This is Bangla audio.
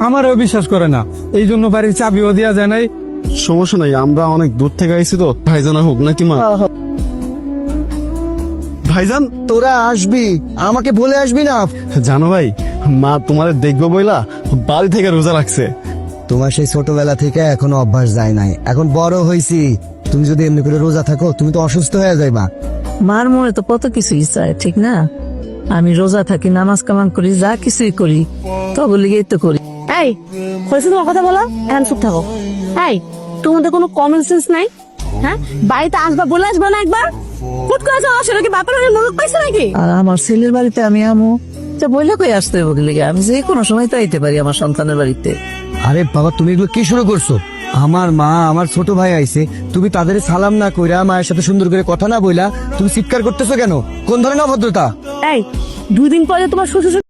আমারও বিশ্বাস করে না, এই জন্য বাড়ির চাবিও দেওয়া যায় নাই। সমস্যা নাই, আমরা অনেক দূর থেকে আইছি তো, ভাইজান হোক নাকি মা? ভাইজান, তোরা আসবি, আমাকে বলে আসবি না। জানো ভাই, মা তোমার দেখবো বইলা বাড়ি থেকে রোজা রাখছে। তোমার সেই ছোটবেলা থেকে এখনো অভ্যাস যায় নাই, এখন বড় হয়েছি। তুমি যদি এমনি করে রোজা থাকো, তুমি তো অসুস্থ হয়ে যাইবা। মার মনে তো কত কিছু চায়, ঠিক না? আমি রোজা থাকি, নামাজ কামান করি, যা কিছুই করি, তবে লিগেই তো করি। এই হয়েছে তোমার কথা বলো, এখন চুপ থাকো। এই তোমাদের কোনো কমন সেন্স নাই? হ্যাঁ, বাড়িতে আসবা বলে আসবা না একবার? ফুট করে যাও, আসলে কি বাপের বাড়ির মুরগ পাইছে নাকি? আর আমার ছেলের বাড়িতে আমি আমু, তা বইলে কই আসতে হবে লিগে? আমি যে কোনো সময় তো আইতে পারি আমার সন্তানের বাড়িতে। আরে বাবা, তুমি এগুলো কি শুরু করছো? আমার মা, আমার ছোট ভাই আইছে, তুমি তাদের সালাম না কইরা, মায়ের সাথে সুন্দর করে কথা না বইলা তুমি চিৎকার করতেছো কেন? কোন ধরনের অভদ্রতা? এই 2 দিন পরে তোমার শ্বশুর